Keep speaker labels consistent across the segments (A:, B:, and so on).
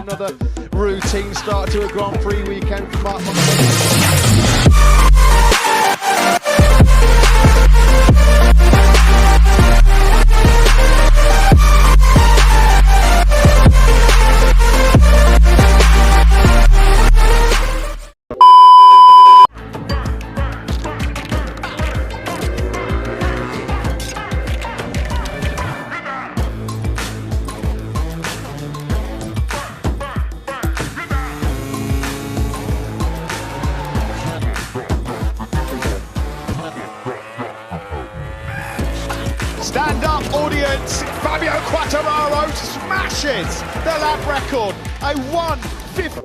A: another routine start to a Grand Prix weekend for Mark. Stand up, audience! Fabio Quartararo smashes the lap record. A 1:50.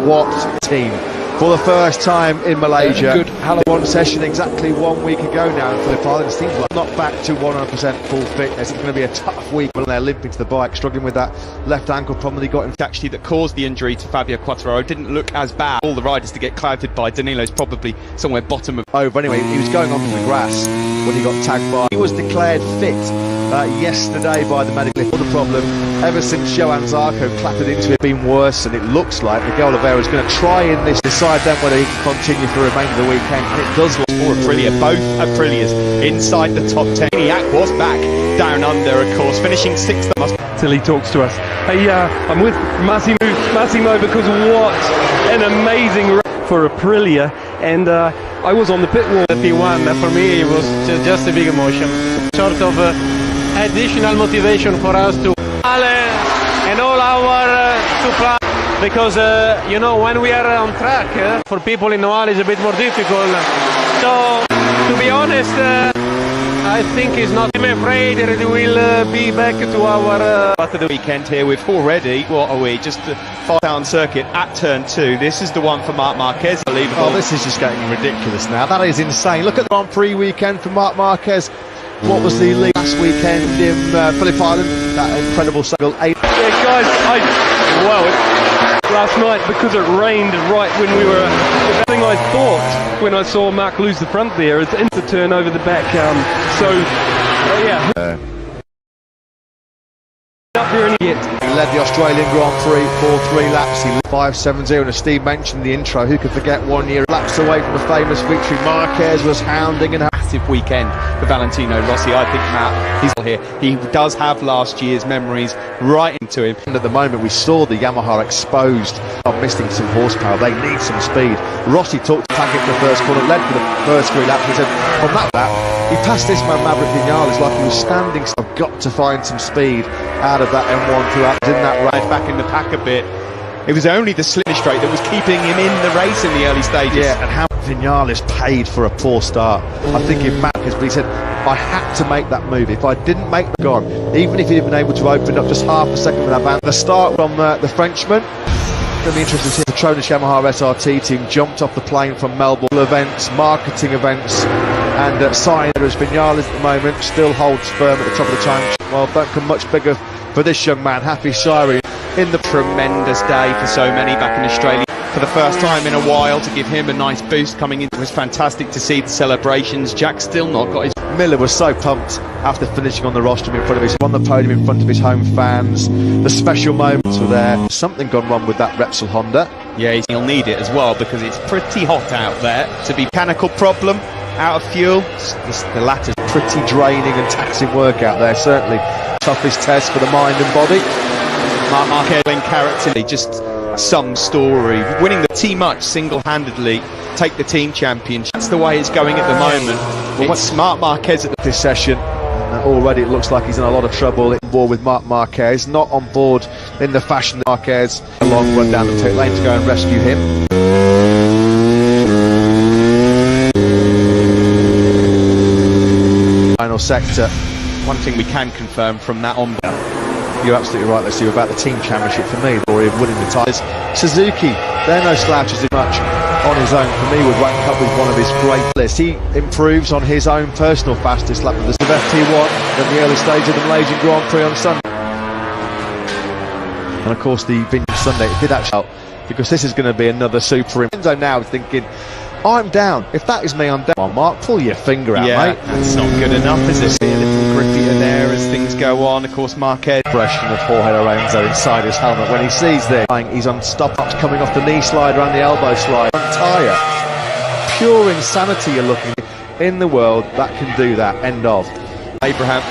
A: What team? For the first time in Malaysia. Good one session exactly 1 week ago now in Phillip Island. Seems like not back to 100% full fitness. It's going to be a tough week when they're limping to the bike, struggling with that left ankle problem he got in.
B: Actually, that caused the injury to Fabio Quartararo didn't look as bad. All the riders to get clouted by. Danilo's probably somewhere bottom of
A: over. Anyway, he was going onto the grass when he got tagged by. He was declared fit yesterday by the medical. The problem ever since Johan Zarco clattered into it, been worse, and it looks like Miguel Oliveira is going to try in this, decide then whether he can continue for the remainder of the weekend. And it does look
B: for Aprilia, both Aprilias inside the top 10. Yak was back down under, of course, finishing 6th.
C: Till he talks to us. Hey, I'm with Massimo because what an amazing run for Aprilia, and I was on the pit wall.
D: P1 for me it was just a big emotion, sort of additional motivation for us to and all our supply, because you know, when we are on track for people in Noal is a bit more difficult. So to be honest, I think it's not. I'm afraid that it will be back to our
B: after the weekend here. We've already, what are we, just the down circuit at turn 2. This is the one for Marc Marquez. Unbelievable.
A: Oh, this is just getting ridiculous now. That is insane. Look at the Grand Prix weekend for Marc Marquez. What was the lead last weekend in Phillip Island? That incredible single 8.
C: Yeah, guys, last night, because it rained right when we were, the thing I thought when I saw Mark lose the front there is into turn over the back. Up here and
A: he led the Australian Grand Prix for 3 laps. He led 5.70, and as Steve mentioned in the intro, who could forget 1 year laps away from a famous victory. Marquez was hounding and
B: massive weekend for Valentino Rossi. I think Matt, he's here. He does have last year's memories right into him.
A: And at the moment, we saw the Yamaha exposed of missing some horsepower. They need some speed. Rossi took the packet for the first corner, led for the first 3 laps. He said, on that lap, he passed this man Maverick Vinales like he was standing. So I've got to find some speed out of that M1 throughout in that race.
B: Back in the pack a bit. It was only the slip straight that was keeping him in the race in the early stages.
A: Yeah, and how Vinales paid for a poor start. I think in Marquez, but he said, I had to make that move. If I didn't make the gone, even if he'd been able to open up just half a second with that band. The start from the Frenchman. It's going to be interesting to see the Petronas Yamaha SRT team jumped off the plane from Melbourne. Events, marketing events, and sign as Vinales at the moment still holds firm at the top of the time. Well, don't come much bigger for this young man, Happy Shirey.
B: In the tremendous day for so many back in Australia for the first time in a while, to give him a nice boost coming in. It was fantastic to see the celebrations. Jack still not got his.
A: Miller was so pumped after finishing on the rostrum in front of his, on the podium in front of his home fans. The special moments were there. Something gone wrong with that Repsol Honda.
B: Yeah, he'll need it as well because it's pretty hot out there. To be mechanical problem, out of fuel.
A: The latter's pretty draining and taxing work out there. Certainly toughest test for the mind and body.
B: Marc Marquez in character, just some story. Winning the T much single-handedly, take the team championship. That's the way it's going at the moment. Well, it's Marc Marquez at
A: this session. Already it looks like he's in a lot of trouble. On board with Marc Marquez, not on board in the fashion that Marquez. A long run down the pit lane to go and rescue him. Final sector.
B: One thing we can confirm from that on.
A: You're absolutely right, let's see about the team championship for me, or winning the titles. Suzuki, they're no slouches much on his own. For me, would rank up with one of his great lists. He improves on his own personal fastest lap of the FP1 at the early stage of the Malaysian Grand Prix on Sunday. And of course the Vintage Sunday, it did actually help, because this is going to be another super. Enzo now is thinking, I'm down. If that is me, I'm down. Well, Mark, pull your finger out, mate.
B: That's not good enough, is it? A little grippier there as things go on. Of course, Marquez.
A: Impression of Jorge Lorenzo inside his helmet when he sees this. He's unstoppable, coming off the knee slide around the elbow slide. Front tyre. Pure insanity you're looking in the world that can do that. End of.
B: Abraham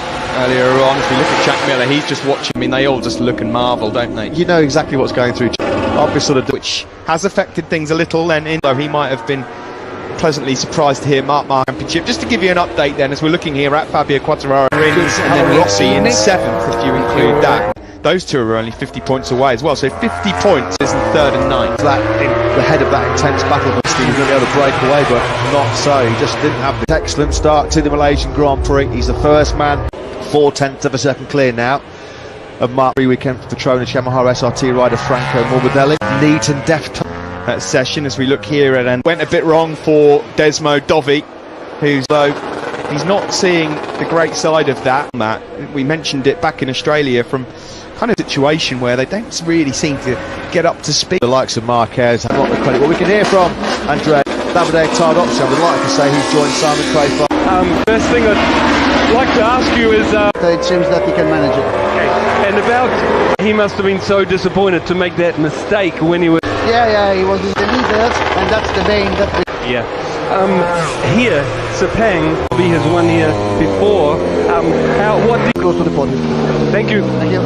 B: earlier on, if we look at Jack Miller, he's just watching. I mean, they all just look and marvel, don't they?
A: You know exactly what's going through. Obviously, sort of
B: which has affected things a little. Then, though he might have been pleasantly surprised to hear Mark Championship. Just to give you an update, then, as we're looking here at Fabio Quartararo and then Rossi in 7th, if you include that. Those two are only 50 points away as well. So 50 points is in 3rd and 9th.
A: That in the head of that intense battle, he was going to be able to break away, but not so. He just didn't have the excellent start to the Malaysian Grand Prix. He's the first man, 4/10 of a second clear now of Mark. Weekend for Petronas Yamaha SRT rider Franco Morbidelli. Neat and deft
B: session as we look here at, and went a bit wrong for Desmo Dovi, who's though he's not seeing the great side of that. Matt, we mentioned it back in Australia from kind of situation where they don't really seem to get up to speed.
A: The likes of Marquez have a lot of credit. What we can hear from Andrea Davide Tardozzi, I would like to say he's joined Simon Crayford.
C: First thing I'd like to ask you is
E: it seems that he can manage it.
C: and about he must have been so disappointed to make that mistake when he was
E: Yeah, he was in the leaders, and that's the main that we
C: here Sepang he has won here before. What did
E: close to the podium.
C: Thank you.
E: Thank you.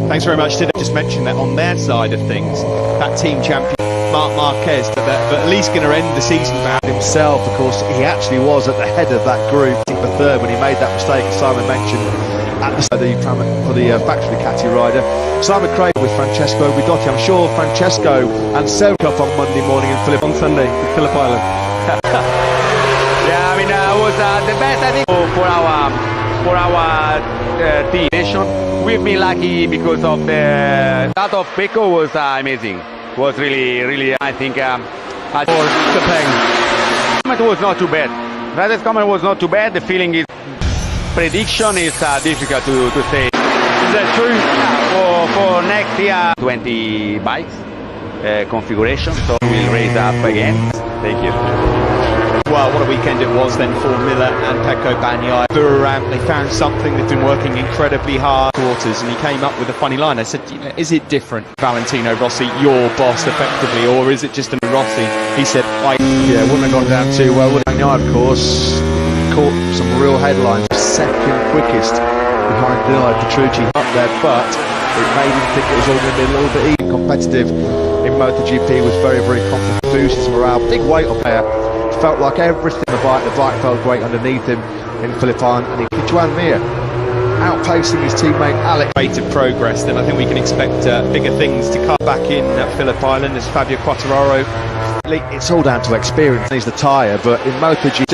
B: Thanks very much. Did just mention that on their side of things, that team champion Marc Marquez, but at least going to end the season for
A: Himself, of course, he actually was at the head of that group for 3rd when he made that mistake, as Simon mentioned, at the for the factory Ducati rider. Simon Craig with Francesco Guidotti. I'm sure Francesco and Selk up on Monday morning and Philip
C: on Sunday at Phillip Island?
F: Yeah, I mean, was the best I think for our team. We've been lucky because of the start of Pecco was amazing. Was really I think for
C: Sepang.
F: It was not too bad. Rad's comment was not too bad. The feeling is prediction is difficult to say.
C: Is that true?
F: Yeah, for next year 20 bikes configuration, so we'll raise up again. Thank you.
B: Well, what a weekend it was then for Miller and Pecco Bagnaia. They found something. They've been working incredibly hard quarters, and he came up with a funny line. I said, is it different, Valentino Rossi, your boss effectively, or is it just a Rossi? He said,
A: wouldn't have gone down too well. Bagnaia, of course, caught some real headlines. 2nd quickest behind Danilo Petrucci up there, but it made him think it was all going to be a little bit even competitive in MotoGP. He was very confident, boosted his morale, big weight up there. Felt like everything the bike felt great underneath him in Phillip Island, and he Juan Mir outpacing his teammate Alex.
B: Rate of progress, then I think we can expect bigger things to come back in Phillip Island as Fabio Quartararo.
A: It's all down to experience. He's the tyre, but in MotoGP,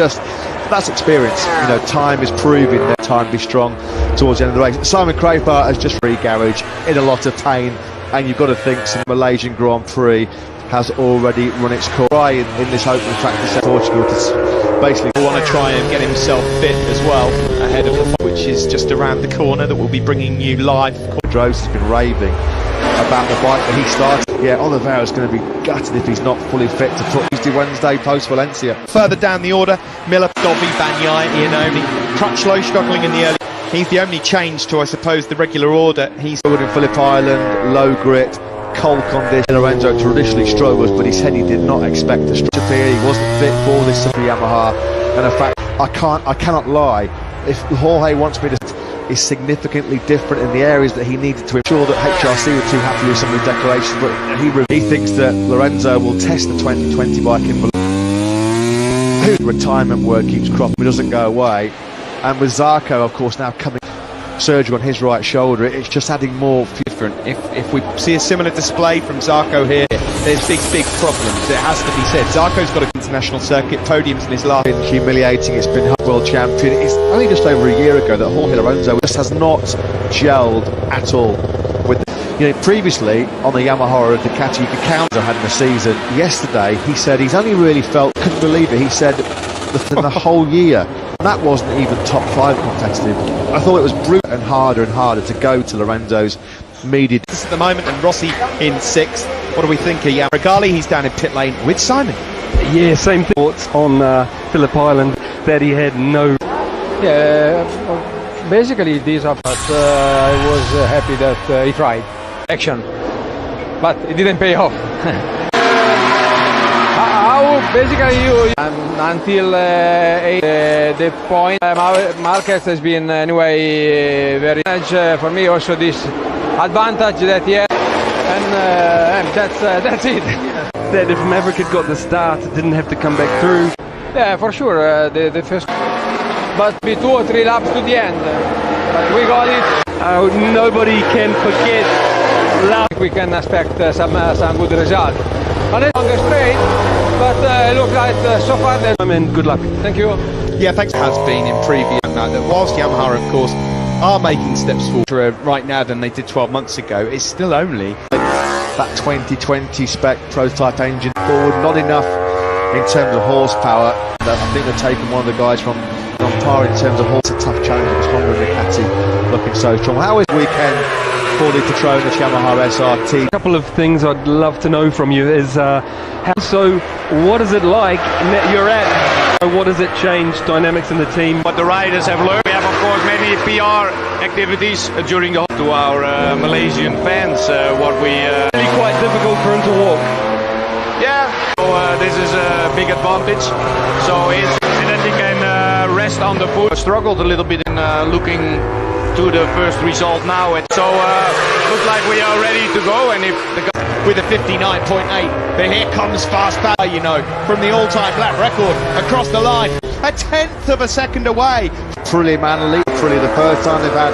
A: that's experience. You know, time is proving that time be strong towards the end of the race. Simon Crayford has just free garage in a lot of pain, and you've got to think some Malaysian Grand Prix has already run its course in this opening practice at Portugal to basically
B: want to try and get himself fit as well ahead of the fight, which is just around the corner, that we'll be bringing you live.
A: Drost has been raving about the bike that he started. Yeah, Oliveira's going to be gutted if he's not fully fit to put Tuesday, Wednesday post Valencia.
B: Further down the order, Miller, Dovi, Bagnaia, Iannone, Crutchlow struggling in the early. He's the only change to, I suppose, the regular order. He's
A: forward in Phillip Island, low grit, cold condition. Lorenzo traditionally struggles, but he said he did not expect to struggle. He wasn't fit for this Yamaha, and in fact, I cannot lie. If Jorge wants me to, is significantly different in the areas that he needed to ensure that HRC were too happy with some of the decorations, but he thinks that Lorenzo will test the 2020 bike in Malaysia. Retirement word keeps cropping, it doesn't go away, and with Zarco, of course, now coming surgery on his right shoulder, it's just adding more
B: different. If we see a similar display from Zarco here, there's big problems. It has to be said. Zarco's got an international circuit podiums in his life.
A: It's been humiliating. It's been world champion. It's only just over a year ago that Jorge Lorenzo just has not gelled at all with previously on the Yamaha or Ducati you could count had in the season. Yesterday he said he's only really couldn't believe it. He said the whole year. That wasn't even top 5 competitive. I thought it was brutal and harder to go to Lorenzo's media.
B: At the moment, and Rossi in 6th. What do we think? Regali, he's down in pit lane with Simon.
C: Yeah, same thoughts on Phillip Island, that he had no.
E: Yeah,
D: Basically, these are. But I was happy that he tried action, but it didn't pay off. How basically you until the point Marquez has been anyway very much for me also this advantage that he had, and that's it.
C: That if Maverick had got the start, didn't have to come back through.
D: Yeah, for sure. The first, but be 2 or 3 laps to the end. But we got it.
C: Nobody can forget last.
D: We can expect some good result. On it, on the straight, but it looks like so far that.
C: I mean, good luck.
D: Thank you.
B: Yeah, thanks. Has been in previous that whilst Yamaha, of course, are making steps forward right now than they did 12 months ago, it's still only
A: That 2020 spec prototype engine forward, not enough in terms of horsepower. I think they're taking one of the guys from on par in terms of horse. It's a tough challenge because Honda and Ducati looking so strong. How is weekend for the Petronas Yamaha SRT?
C: A couple of things I'd love to know from you is what is it like that you're at? What does it change dynamics in the team?
G: What the riders have learned. We have of course many PR activities during the to our Malaysian fans. What we
C: Really quite difficult for him to walk.
G: yeah. So this is a big advantage. So it's that he can rest on the foot. Struggled a little bit in looking to the first result now. And so looks like we are ready to go. And if the
B: with a 59.8, but here comes fast back, you know, from the all-time lap record across the line, a 1/10 of a second away.
A: Truly manly, truly the first time they've had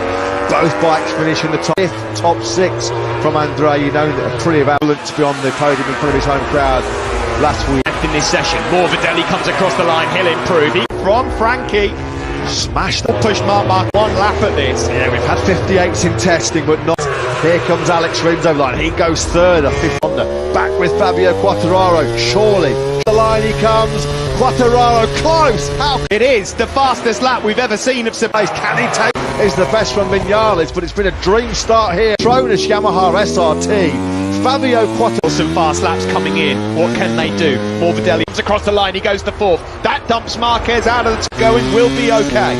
A: both bikes finish in the top 6 from Andre. You know that pretty available to be on the podium in front of his home crowd last week.
B: In this session, Morbidelli comes across the line, he'll improve. From Frankie,
A: Smashed
B: push Mark 1 lap at this.
A: Yeah, we've had 58s in testing, but not. Here comes Alex Rins over the line. He goes third. A fifth Honda. Back with Fabio Quartararo. Surely. The line he comes. Quartararo close. How
B: It is the fastest lap we've ever seen of Sepang.
A: can he take? Is the best from Vinales, but it's been a dream start here. Petronas Yamaha SRT. Fabio Quartararo.
B: Some fast laps coming in. What can they do? Morbidelli comes across the line. He goes to 4th. That dumps Marquez out of the going. Will be okay.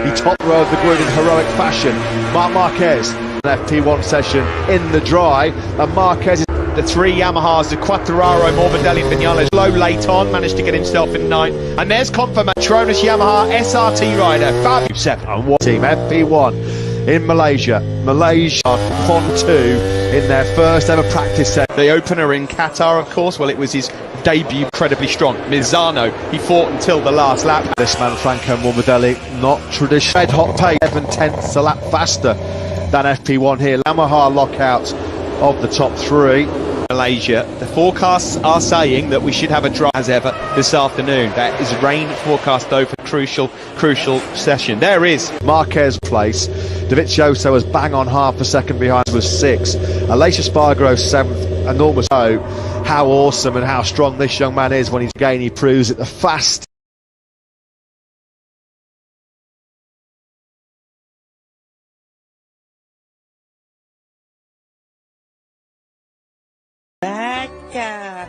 A: He top row of the grid in heroic fashion. Marc Marquez. An FP1 session in the dry. And Marquez is
B: The 3 Yamahas, the Quartararo, Morbidelli, and Vinales. Low late on, managed to get himself in 9th. And there's confirmation. Petronas Yamaha SRT rider Fabio Sepang.
A: and what team FP1 in Malaysia. Malaysia on 2 in their first ever practice set.
B: The opener in Qatar, of course, well, it was his debut, incredibly strong. Mizano, he fought until the last lap.
A: This man, Franco Morbidelli, not traditional. Red hot pace, 7/10 a lap faster than FP1 here. Yamaha lockout of the top 3.
B: Malaysia, the forecasts are saying that we should have a dry as ever this afternoon. That is rain forecast though for crucial session. There is
A: Marquez place. Dovizioso was bang on half a second behind, was 6. Aleix Espargaro 7th. Enormous. Oh, how awesome and how strong this young man is when he's again. He proves it. The fast.
H: Baca.